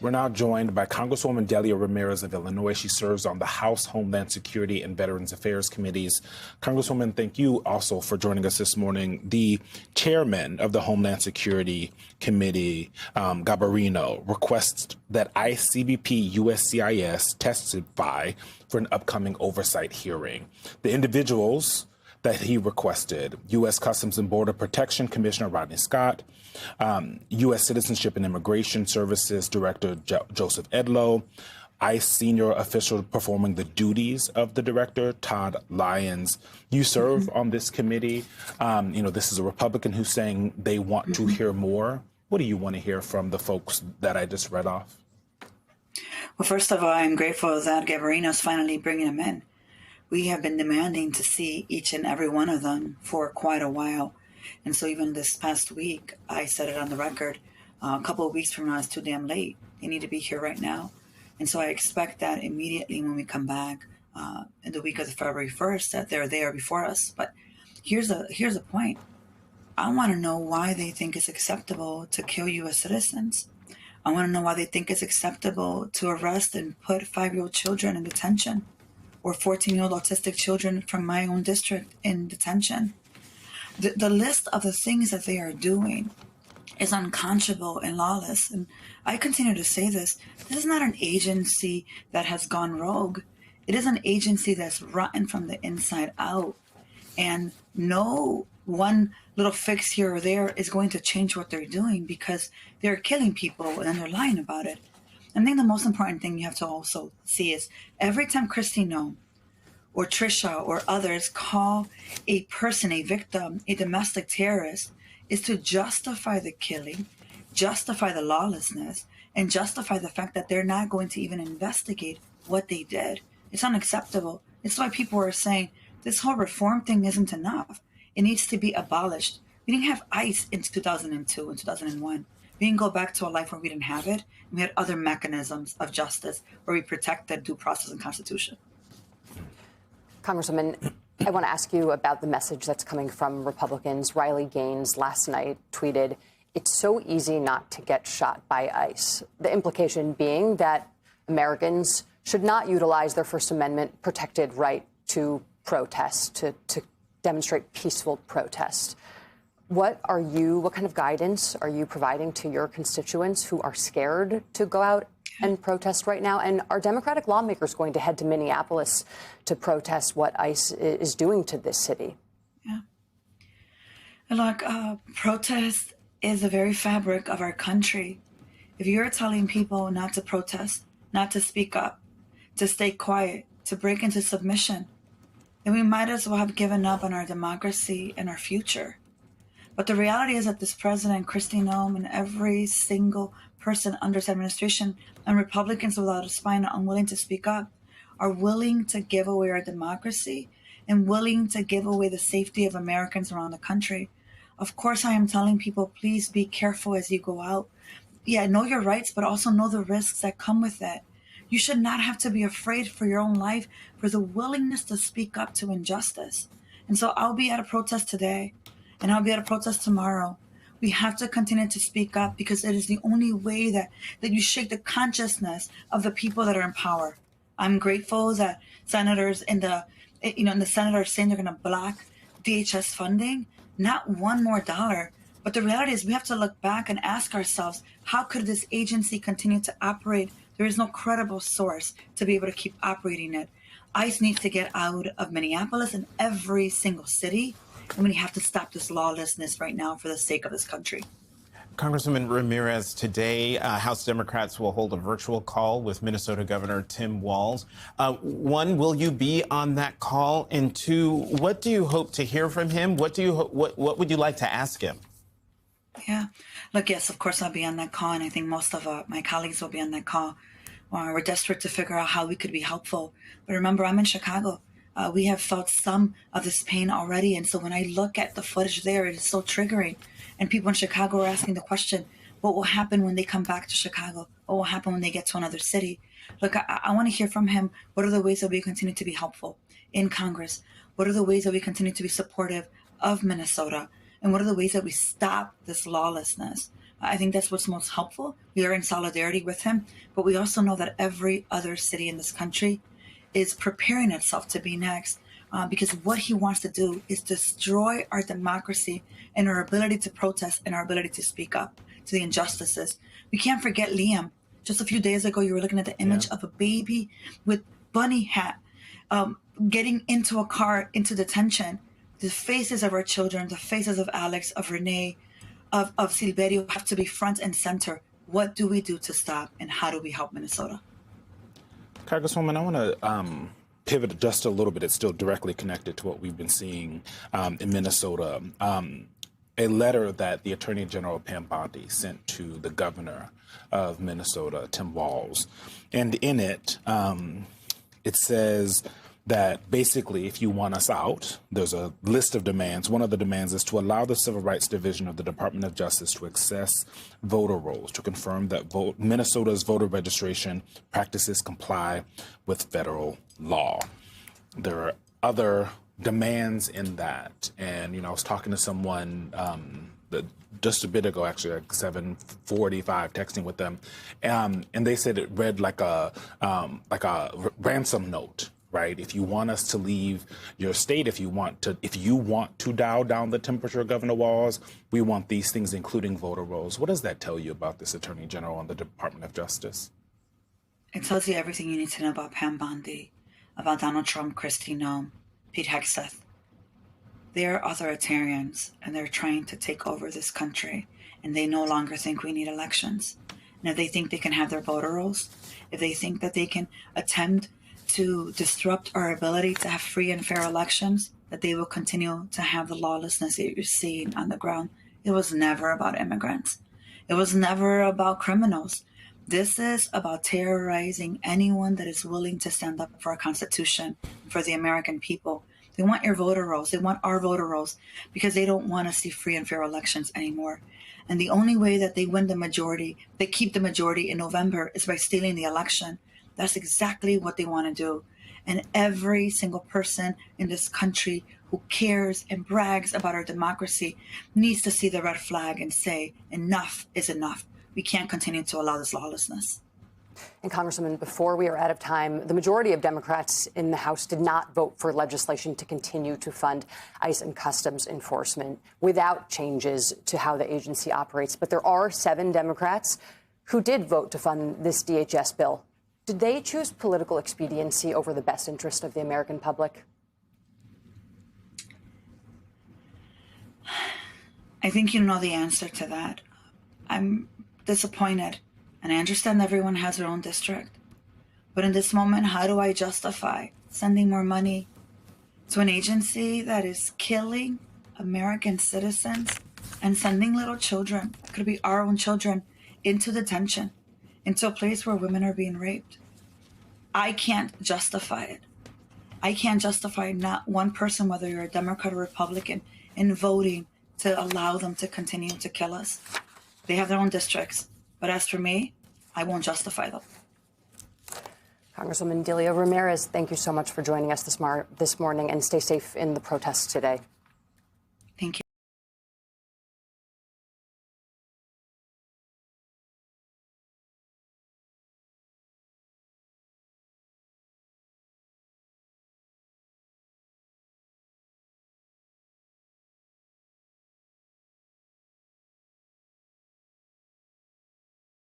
We're now joined by Congresswoman Delia Ramirez of Illinois. She serves on the House Homeland Security and Veterans Affairs Committees. Congresswoman, thank you also for joining us this morning. The chairman of the Homeland Security Committee, Garbarino, requests that ICBP USCIS testify for an upcoming oversight hearing. The individuals that he requested: U.S. Customs and Border Protection Commissioner Rodney Scott, U.S. Citizenship and Immigration Services Director Joseph Edlow, ICE senior official performing the duties of the director, Todd Lyons. You serve on this committee. This is a Republican who's saying they want to hear more. What do you want to hear from the folks that I just read off? Well, first of all, I'm grateful that Garbarino's finally bringing them in. We have been demanding to see each and every one of them for quite a while. And so even this past week, I said it on the record, a couple of weeks from now, it's too damn late. They need to be here right now. And so I expect that immediately when we come back in the week of the February 1st, that they're there before us. But here's a point. I want to know why they think it's acceptable to kill U.S. citizens. I want to know why they think it's acceptable to arrest and put 5-year-old children in detention, or 14-year-old autistic children from my own district in detention. The list of the things that they are doing is unconscionable and lawless. And I continue to say this is not an agency that has gone rogue. It is an agency that's rotten from the inside out. And no one little fix here or there is going to change what they're doing, because they're killing people and then they're lying about it. I think the most important thing you have to also see is every time Kristi Noem or Trisha or others call a person, a victim, a domestic terrorist, is to justify the killing, justify the lawlessness, and justify the fact that they're not going to even investigate what they did. It's unacceptable. It's why people are saying this whole reform thing isn't enough. It needs to be abolished. We didn't have ICE in 2002 and 2001. We didn't go back to a life where we didn't have it. We had other mechanisms of justice where we protected due process and Constitution. Congresswoman, I want to ask you about the message that's coming from Republicans. Riley Gaines last night tweeted, "It's so easy not to get shot by ICE." The implication being that Americans should not utilize their First Amendment protected right to protest, to demonstrate peaceful protest. What kind of guidance are you providing to your constituents who are scared to go out and protest right now? And are Democratic lawmakers going to head to Minneapolis to protest what ICE is doing to this city? Yeah. Look, protest is the very fabric of our country. If you're telling people not to protest, not to speak up, to stay quiet, to break into submission, then we might as well have given up on our democracy and our future. But the reality is that this president, Kristi Noem, and every single person under his administration, and Republicans without a spine are unwilling to speak up, are willing to give away our democracy and willing to give away the safety of Americans around the country. Of course, I am telling people, please be careful as you go out. Yeah, know your rights, but also know the risks that come with it. You should not have to be afraid for your own life, for the willingness to speak up to injustice. And so I'll be at a protest today, and I'll be at a protest tomorrow. We have to continue to speak up, because it is the only way that you shake the consciousness of the people that are in power. I'm grateful that senators in the Senate are saying they're going to block DHS funding, not one more dollar. But the reality is we have to look back and ask ourselves, how could this agency continue to operate? There is no credible source to be able to keep operating it. ICE needs to get out of Minneapolis and every single city. And we have to stop this lawlessness right now for the sake of this country. Congresswoman Ramirez, today, House Democrats will hold a virtual call with Minnesota Governor Tim Walz. One, will you be on that call? And two, what do you hope to hear from him? What would you like to ask him? Yeah. Look, yes, of course I'll be on that call, and I think most of my colleagues will be on that call. We're desperate to figure out how we could be helpful. But remember, I'm in Chicago. We have felt some of this pain already, and so when I look at the footage there, it is so triggering. And people in Chicago are asking the question, what will happen when they come back to Chicago? What will happen when they get to another city? Look, I want to hear from him. What are the ways that we continue to be helpful in Congress? What are the ways that we continue to be supportive of Minnesota? And what are the ways that we stop this lawlessness? I think that's what's most helpful. We are in solidarity with him, but we also know that every other city in this country is preparing itself to be next, because what he wants to do is destroy our democracy and our ability to protest and our ability to speak up to the injustices. We can't forget Liam. Just a few days ago, you were looking at the image of a baby with bunny hat getting into a car, into detention. The faces of our children, the faces of Alex, of Renee, of Silverio have to be front and center. What do we do to stop, and how do we help Minnesota? Congresswoman, I want to pivot just a little bit. It's still directly connected to what we've been seeing in Minnesota. A letter that the Attorney General Pam Bondi sent to the governor of Minnesota, Tim Walz. And in it, it says that basically, if you want us out, there's a list of demands. One of the demands is to allow the Civil Rights Division of the Department of Justice to access voter rolls to confirm that Minnesota's voter registration practices comply with federal law. There are other demands in that. And, I was talking to someone just a bit ago, actually, like 7:45, texting with them. And they said it read like a ransom note. Right? If you want us to leave your state, if you want to dial down the temperature, Governor Walz, we want these things, including voter rolls. What does that tell you about this Attorney General and the Department of Justice? It tells you everything you need to know about Pam Bondi, about Donald Trump, Kristi Noem, Pete Hegseth. They're authoritarians, and they're trying to take over this country, and they no longer think we need elections. And if they think they can have their voter rolls, if they think that they can attempt to disrupt our ability to have free and fair elections, that they will continue to have the lawlessness that you're seeing on the ground. It was never about immigrants. It was never about criminals. This is about terrorizing anyone that is willing to stand up for our Constitution, for the American people. They want your voter rolls. They want our voter rolls because they don't want to see free and fair elections anymore. And the only way that they win the majority, they keep the majority in November, is by stealing the election. That's exactly what they want to do. And every single person in this country who cares and brags about our democracy needs to see the red flag and say, enough is enough. We can't continue to allow this lawlessness. And Congresswoman, before we are out of time, the majority of Democrats in the House did not vote for legislation to continue to fund ICE and Customs enforcement without changes to how the agency operates. But there are 7 Democrats who did vote to fund this DHS bill. Did they choose political expediency over the best interest of the American public? I think you know the answer to that. I'm disappointed, and I understand everyone has their own district. But in this moment, how do I justify sending more money to an agency that is killing American citizens and sending little children, could be our own children, into detention, into a place where women are being raped? I can't justify it. I can't justify not one person, whether you're a Democrat or Republican, in voting to allow them to continue to kill us. They have their own districts. But as for me, I won't justify them. Congresswoman Delia Ramirez, thank you so much for joining us this morning, and stay safe in the protests today.